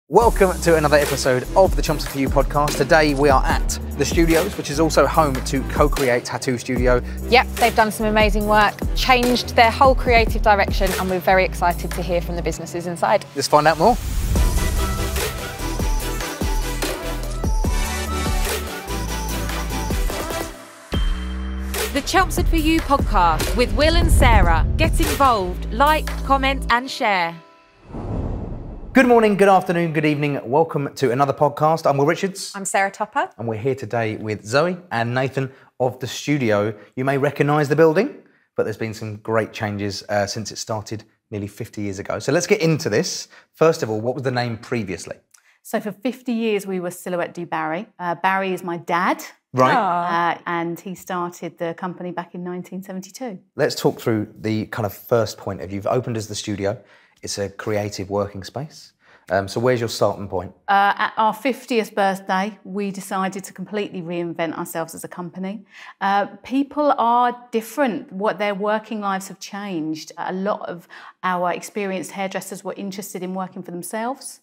Welcome to another episode of the Chelmsford For You podcast. Today we are at the studios, which is also home to CoCreate Tattoo Studio. Yep, they've done some amazing work, changed their whole creative direction, and we're very excited to hear from the businesses inside. Let's find out more. The Chelmsford For You podcast with Will and Sarah. Get involved, like, comment and share. Good morning, good afternoon, good evening. Welcome to another podcast. I'm Will Richards. I'm Sarah Topper. And we're here today with Zoe and Nathan of the studio. You may recognise the building, but there's been some great changes since it started nearly 50 years ago. So let's get into this. First of all, what was the name previously? So for 50 years, we were Silhouette du Barry. Barry is my dad. Right. And he started the company back in 1972. Let's talk through the kind of first point of you've opened as the studio. It's a creative working space. So where's your starting point? At our 50th birthday, we decided to completely reinvent ourselves as a company. People are different. What their working lives have changed. A lot of our experienced hairdressers were interested in working for themselves.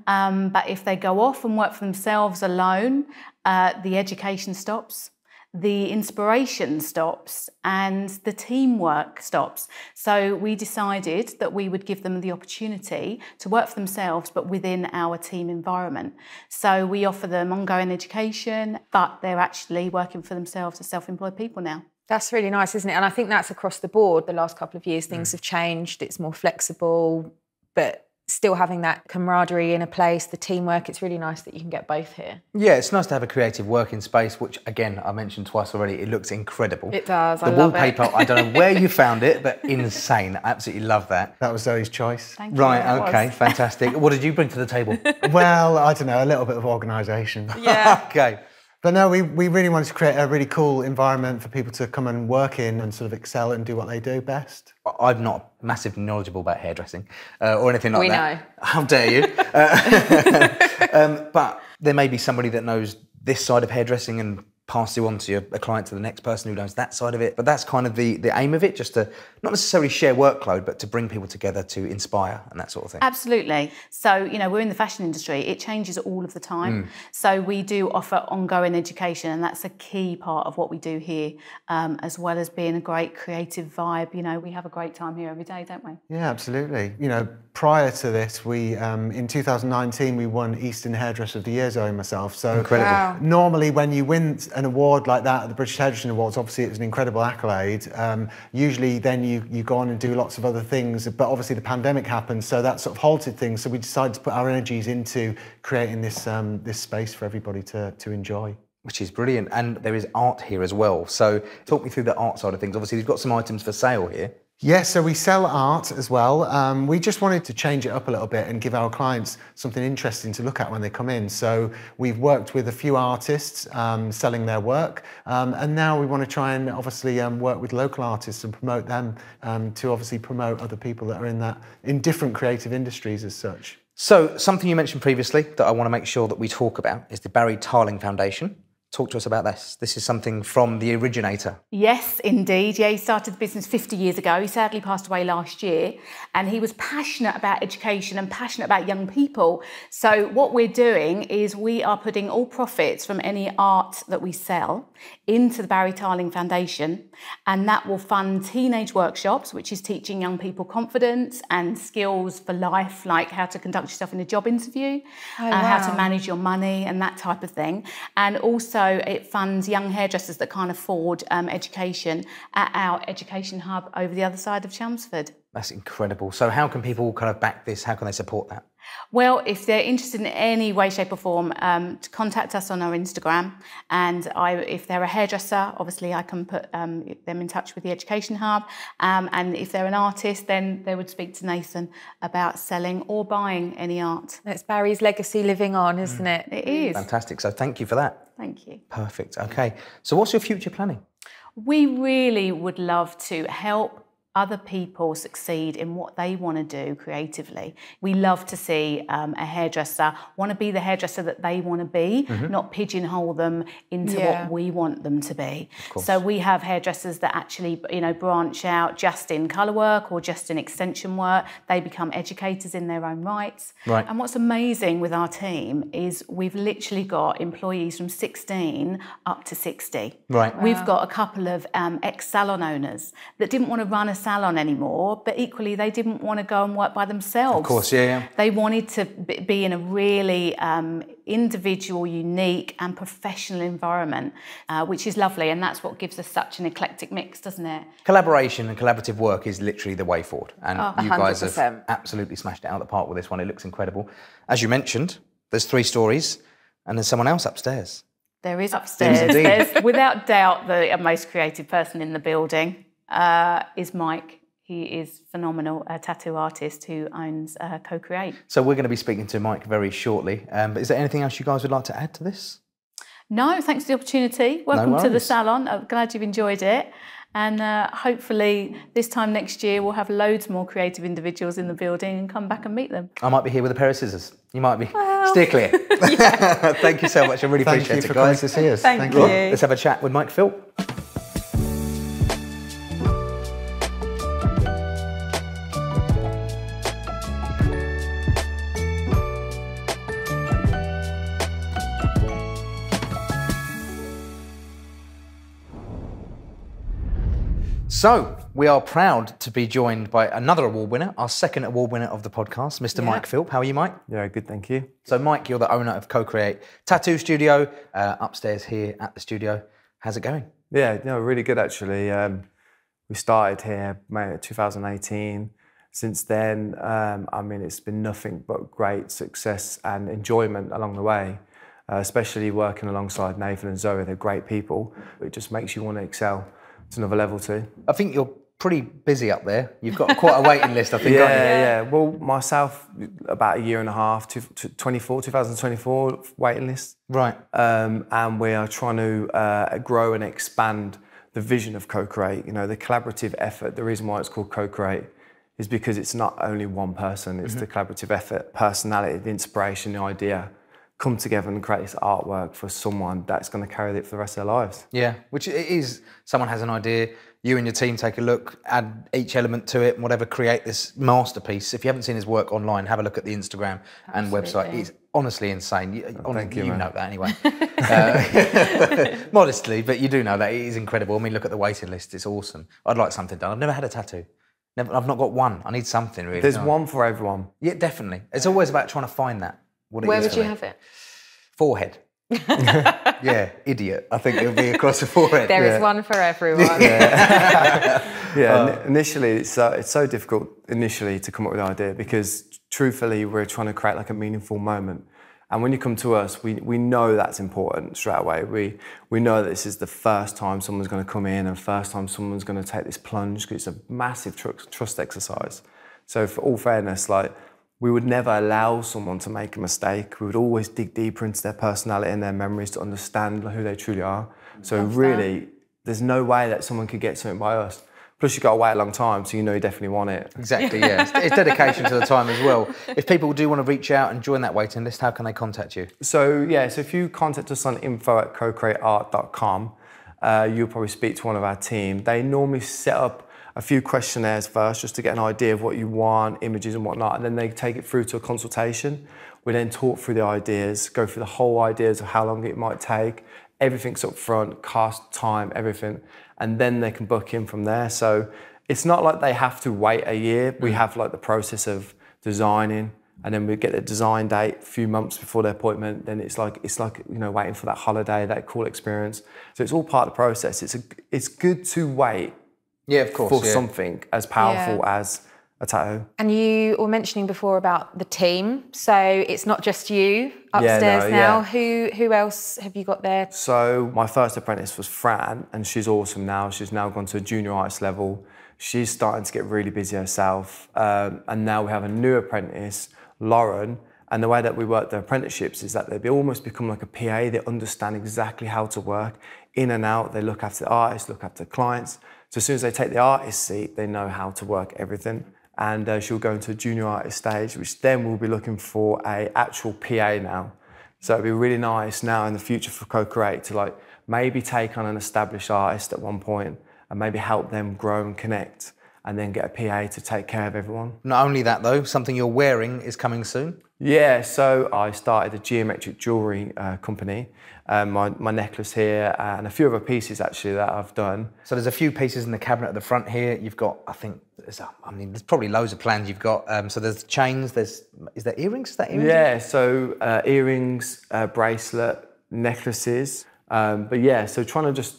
But if they go off and work for themselves alone, the education stops, the inspiration stops, and the teamwork stops. So we decided that we would give them the opportunity to work for themselves, but within our team environment. So we offer them ongoing education, but they're actually working for themselves as self-employed people now. That's really nice, isn't it? And I think that's across the board. The last couple of years, things have changed. It's more flexible, but still having that camaraderie in a place, the teamwork. It's really nice that you can get both here. Yeah, it's nice to have a creative working space, which again, I mentioned twice already, it looks incredible. It does, I love it. The wallpaper, I don't know where you found it, but insane. I absolutely love that. That was Zoe's choice. Thank you. Right, okay, fantastic. What did you bring to the table? Well, I don't know, a little bit of organisation. Yeah. Okay. But no, we really wanted to create a really cool environment for people to come and work in and sort of excel and do what they do best. I'm not massively knowledgeable about hairdressing or anything like that. We know. How dare you? But there may be somebody that knows this side of hairdressing and pass you on to a client to the next person who knows that side of it. But that's kind of the aim of it, just to not necessarily share workload, but to bring people together to inspire and that sort of thing. Absolutely. So, you know, we're in the fashion industry. It changes all of the time. So we do offer ongoing education, and that's a key part of what we do here, as well as being a great creative vibe. You know, we have a great time here every day, don't we? Yeah, absolutely. You know, prior to this, we in 2019, we won Eastern Hairdresser of the Year, Zoe and myself. So incredible. Wow. Normally when you win an award like that at the British Hairdressing Awards, obviously it's an incredible accolade. Usually then you go on and do lots of other things, but obviously the pandemic happened, so that sort of halted things. So we decided to put our energies into creating this this space for everybody to enjoy. Which is brilliant. And there is art here as well. So talk me through the art side of things. Obviously, you've got some items for sale here. Yes, so we sell art as well. We just wanted to change it up a little bit and give our clients something interesting to look at when they come in. So we've worked with a few artists selling their work, and now we want to try and obviously work with local artists and promote them to obviously promote other people that are in different creative industries as such. So something you mentioned previously that I want to make sure that we talk about is the Barry Tarling Foundation. Talk to us about this. This is something from the originator. Yes, indeed. Yeah, he started the business 50 years ago. He sadly passed away last year, and he was passionate about education and passionate about young people. So what we're doing is we are putting all profits from any art that we sell into the Barry Tarling Foundation, and that will fund teenage workshops, which is teaching young people confidence and skills for life, like how to conduct yourself in a job interview, how to manage your money and that type of thing. And also it funds young hairdressers that can't afford education at our education hub over the other side of Chelmsford. That's incredible. So how can people kind of back this? How can they support that? Well, if they're interested in any way, shape or form, to contact us on our Instagram. And if they're a hairdresser, obviously I can put them in touch with the Education Hub. And if they're an artist, then they would speak to Nathan about selling or buying any art. It's Barry's legacy living on, isn't it? It is. Fantastic. So thank you for that. Thank you. Perfect. Okay. So what's your future planning? We really would love to help other people succeed in what they want to do creatively. We love to see a hairdresser want to be the hairdresser that they want to be, not pigeonhole them into what we want them to be. So we have hairdressers that actually, you know, branch out just in colour work or just in extension work. They become educators in their own rights. Right. And what's amazing with our team is we've literally got employees from 16 up to 60. Right. We've got a couple of ex-salon owners that didn't want to run a salon anymore, but equally they didn't want to go and work by themselves. Of course, yeah. They wanted to be in a really individual, unique and professional environment, which is lovely, and that's what gives us such an eclectic mix, doesn't it? Collaboration and collaborative work is literally the way forward, and you guys 100%. have absolutely smashed it out of the park with this one. It looks incredible. As you mentioned, there's 3 stories, and there's someone else upstairs. There is upstairs. There is indeed. There's, without doubt, the most creative person in the building is Mike. He is phenomenal, a tattoo artist who owns CoCreate. So we're going to be speaking to Mike very shortly. But is there anything else you guys would like to add to this? No, thanks for the opportunity. Welcome to the salon. I'm glad you've enjoyed it. And hopefully this time next year we'll have loads more creative individuals in the building and come back and meet them. I might be here with a pair of scissors. You might be. Steer clear. Thank you so much. I really appreciate it, guys. Thank you for coming to see us. Thank you. Let's have a chat with Mike Phil. So, we are proud to be joined by another award winner, our second award winner of the podcast, Mr. Mike Philp. How are you, Mike? Yeah, good, thank you. So, Mike, you're the owner of CoCreate Tattoo Studio, upstairs here at the studio. How's it going? Yeah, no, really good actually. We started here May 2018. Since then, I mean, it's been nothing but great success and enjoyment along the way, especially working alongside Nathan and Zoe. They're great people. It just makes you want to excel to another level too. I think you're pretty busy up there. You've got quite a waiting list, I think, aren't you? Yeah. Well, myself, about a year and a half, 2024 waiting list. Right. And we are trying to grow and expand the vision of CoCreate. You know, the collaborative effort. The reason why it's called CoCreate is because it's not only one person. It's the collaborative effort, personality, the inspiration, the idea come together and create this artwork for someone that's going to carry it for the rest of their lives. Yeah, which it is, someone has an idea, you and your team take a look, add each element to it, and whatever, create this masterpiece. If you haven't seen his work online, have a look at the Instagram and website. It's honestly insane. Thank you, you man. know that anyway. Modestly, but you do know that. It is incredible. I mean, look at the waiting list. It's awesome. I'd like something done. I've never had a tattoo. I've not got one. I need something, really. There's one for everyone. Yeah, definitely. It's always about trying to find that. Where would you have it? Forehead. Yeah, idiot. I think it'll be across the forehead. There is one for everyone. Initially, it's so difficult initially to come up with an idea because truthfully, we're trying to create like a meaningful moment. And when you come to us, we know that's important straight away. We know that this is the first time someone's going to come in and first time someone's going to take this plunge because it's a massive trust exercise. So for all fairness, like, we would never allow someone to make a mistake. We would always dig deeper into their personality and their memories to understand who they truly are. So really, there's no way that someone could get something by us. Plus, you've got to wait a long time, so you know you definitely want it. Exactly, yeah. It's dedication to the time as well. If people do want to reach out and join that waiting list, how can they contact you? So if you contact us on info@cocreateart.com, you'll probably speak to one of our team. They normally set up a few questionnaires first, just to get an idea of what you want, images and whatnot, and then they take it through to a consultation. We then talk through the ideas, go through the whole ideas of how long it might take, everything's up front, cost, time, everything, and then they can book in from there. So it's not like they have to wait a year. We have like the process of designing, and then we get the design date a few months before their appointment. Then it's like you know, waiting for that holiday, that cool experience. So it's all part of the process. It's good to wait. Yeah, of course. For something as powerful as a tattoo. And you were mentioning before about the team. So it's not just you upstairs now. Yeah. Who else have you got there? So my first apprentice was Fran, and she's awesome now. She's now gone to a junior artist level. She's starting to get really busy herself. And now we have a new apprentice, Lauren. And the way that we work the apprenticeships is that they almost become like a PA. They understand exactly how to work in and out. They look after the artists, look after the clients. So as soon as they take the artist seat, they know how to work everything. And she'll go into a junior artist stage, which then we'll be looking for a actual PA now. So it'd be really nice now in the future for CoCreate to like maybe take on an established artist at one point and maybe help them grow and connect, and then get a PA to take care of everyone. Not only that though, something you're wearing is coming soon. Yeah, so I started a geometric jewellery company. My necklace here and a few other pieces actually that I've done. So there's a few pieces in the cabinet at the front here. You've got, I think, there's probably loads of plans you've got. So there's chains, is there earrings? Is that earrings? Yeah, so earrings, bracelet, necklaces. But yeah, so trying to just,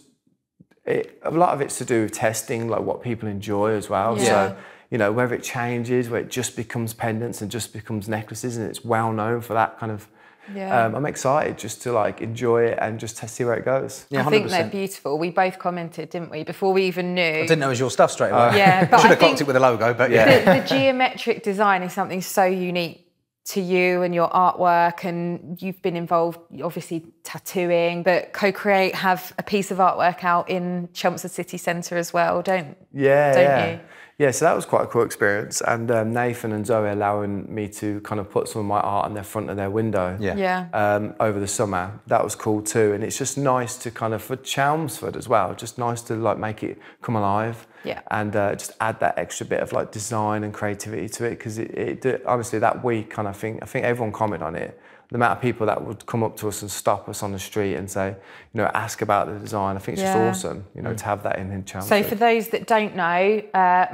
a lot of it's to do with testing, like what people enjoy as well. Yeah. So, you know, whether it changes, where it just becomes pendants and just becomes necklaces and it's well known for that kind of, I'm excited just to like enjoy it and just see where it goes. Yeah, I think they're beautiful. We both commented, didn't we, before we even knew. I didn't know it was your stuff straight away. Yeah, but should have clocked it with a logo, but yeah. The geometric design is something so unique to you and your artwork, and you've been involved, obviously, tattooing, but CoCreate have a piece of artwork out in Chelmsford City Centre as well, don't you? Yeah, so that was quite a cool experience, and Nathan and Zoe allowing me to kind of put some of my art in the front of their window over the summer. That was cool too, and it's just nice to kind of, for Chelmsford as well, just nice to like make it come alive. Yeah. And just add that extra bit of like design and creativity to it, because it honestly that week, kind of I think everyone commented on it. The amount of people that would come up to us and stop us on the street and say, you know, ask about the design. I think it's just awesome, you know, to have that in Chelmsford. So for those that don't know,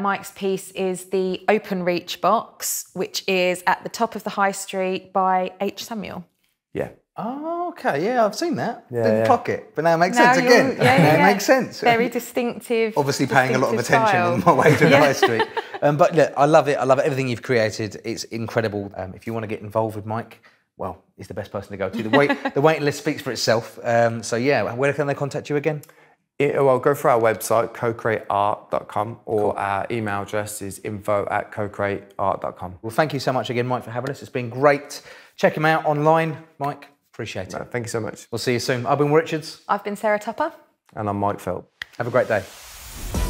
Mike's piece is the Open Reach box, which is at the top of the high street by H. Samuel. Yeah. Oh, okay. Yeah, I've seen that. Yeah, Clock it. But now it makes sense again. Now it makes sense. Very distinctive. Obviously paying a lot of attention on my way to the high street. But look, I love it. I love everything you've created. It's incredible. If you want to get involved with Mike, well, he's the best person to go to. The waiting list speaks for itself. So yeah, where can they contact you again? Well, go for our website, CoCreateArt.com, or our email address is info@CoCreateArt.com. Well, thank you so much again, Mike, for having us. It's been great. Check him out online. Mike, appreciate it. No, thank you so much. We'll see you soon. I've been Will Richards. I've been Sarah Tupper. And I'm Mike Philp. Have a great day.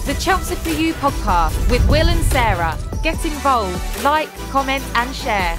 The Chelmsford For You podcast with Will and Sarah. Get involved, like, comment and share.